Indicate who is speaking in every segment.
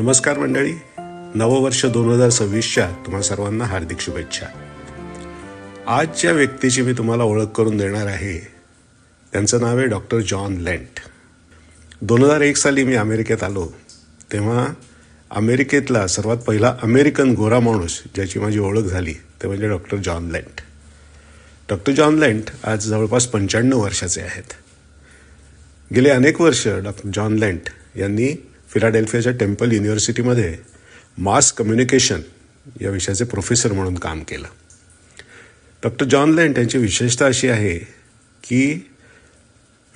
Speaker 1: नमस्कार मंडळी, नववर्ष 2026च्या तुम्हा सर्वांना हार्दिक शुभेच्छा. आज ज्या व्यक्तीची मी तुम्हाला ओळख करून देणार आहे त्यांचं नाव आहे डॉक्टर जॉन लेंट. 2001 साली मी अमेरिकेत आलो तेव्हा अमेरिकेतला सर्वात पहिला अमेरिकन गोरा माणूस ज्याची माझी ओळख झाली ते म्हणजे doctor John lent. Doctor John lent आज जवळपास 95 वर्षाचे आहेत. गेले अनेक वर्ष डॉक्टर जॉन लेंट यांनी फिलाडेल्फियाच्या टेम्पल युनिव्हर्सिटीमध्ये मास कम्युनिकेशन या विषयाचे प्रोफेसर म्हणून काम केलं. डॉक्टर जॉन लेंट यांची विशेषता अशी आहे की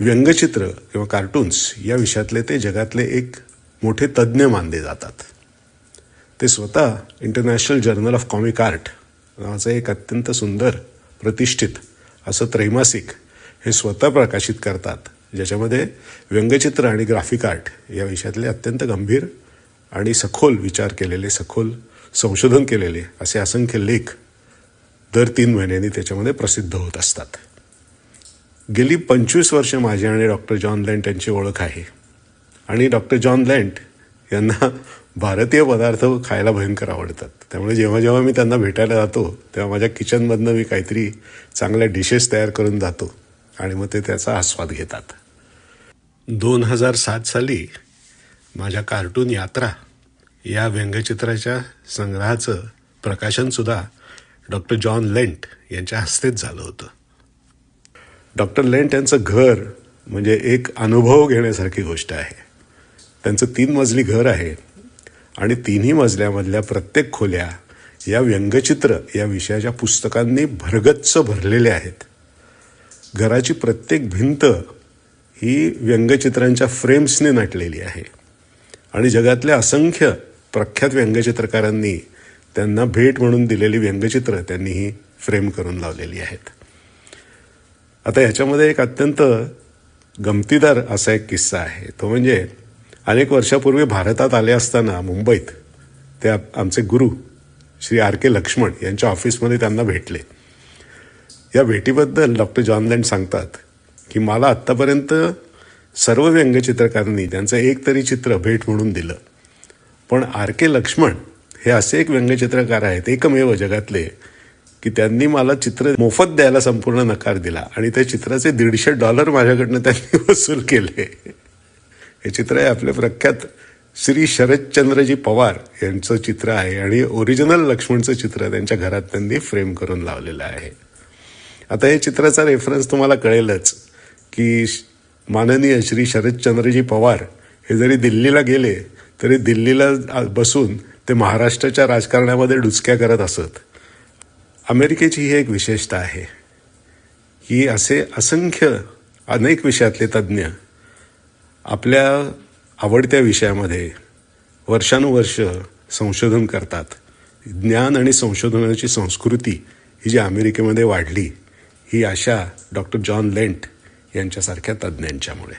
Speaker 1: व्यंगचित्र किंवा कार्टून्स या विषयातले ते जगातले एक मोठे तज्ज्ञ मानले जातात. ते स्वतः international journal of comic art नावाचं एक अत्यंत सुंदर प्रतिष्ठित असं त्रैमासिक हे स्वतः प्रकाशित करतात, ज्याच्यामध्ये व्यंगचित्र आणि ग्राफिक आर्ट या विषयातले अत्यंत गंभीर आणि सखोल विचार केलेले, सखोल संशोधन केलेले असे असंख्य लेख दर 3 महिन्यांनी त्याच्यामध्ये प्रसिद्ध होत असतात. गेली 25 वर्ष माझी आणि डॉक्टर जॉन लेंट यांची ओळख आहे आणि डॉक्टर जॉन लेंट यांना भारतीय पदार्थ खायला भयंकर आवडतात. त्यामुळे जेव्हा जेव्हा मी त्यांना भेटायला जातो तेव्हा माझ्या किचनमधनं मी काहीतरी चांगल्या डिशेस तयार करून जातो आणि मग ते त्याचा आस्वाद घेतात. 2007 साली माझ्या कार्टून यात्रा या व्यंगचित्राच्या संग्रहाचं प्रकाशनसुद्धा डॉक्टर जॉन लेंट यांच्या हस्तेच झालं होतं. डॉक्टर लेंट यांचं घर म्हणजे एक अनुभव घेण्यासारखी गोष्ट आहे. त्यांचं 3 मजली घर आहे आणि 3ही मजल्यामधल्या प्रत्येक खोल्या या व्यंगचित्र या विषयाच्या पुस्तकांनी भरगच्च भरलेल्या आहेत. घराची प्रत्येक भिंत ही व्यंगचित्रांच्या फ्रेम्सने नटलेली आहे आणि जगातल्या असंख्य प्रख्यात व्यंगचित्रकारांनी त्यांना भेट म्हणून दिलेली व्यंगचित्र त्यांनी ही फ्रेम करून लावलेली आहेत. आता ह्याच्यामध्ये एक अत्यंत गमतीदार असा एक किस्सा आहे. तो म्हणजे अनेक वर्षापूर्वी भारतात आले असताना मुंबईत ते आमचे गुरु श्री R.K. लक्ष्मण यांच्या ऑफिसमध्ये त्यांना भेटले. या भेटीबद्दल डॉक्टर जॉन लेंट सांगतात की मला आत्तापर्यंत सर्व व्यंगचित्रकारांनी त्यांचं एक तरी चित्र भेट म्हणून दिलं, पण R.K. लक्ष्मण हे असे एक व्यंगचित्रकार आहेत, एकमेव जगातले, की त्यांनी मला चित्र मोफत द्यायला संपूर्ण नकार दिला आणि त्या चित्राचे $150 माझ्याकडनं त्यांनी वसूल केले. हे चित्र आहे आपले प्रख्यात श्री शरदचंद्रजी पवार यांचं चित्र आहे आणि ओरिजिनल लक्ष्मणचं चित्र त्यांच्या घरात त्यांनी फ्रेम करून लावलेलं आहे. आता हे चित्राचा रेफरन्स तुम्हाला कळेलच की माननीय श्री शरदचंद्रजी पवार हे जरी दिल्लीला गेले तरी दिल्लीला बसून ते महाराष्ट्राच्या राजकारणामध्ये डुचक्या करत असत. अमेरिकेची ही एक विशेषता आहे की असे असंख्य अनेक विषयातले तज्ज्ञ आपल्या आवडत्या विषयामध्ये वर्षानुवर्ष संशोधन करतात. ज्ञान आणि संशोधनाची संस्कृती ही जी अमेरिकेमध्ये वाढली ही अशा डॉक्टर जॉन लेंट यांच्यासारख्या तज्ज्ञांच्यामुळे.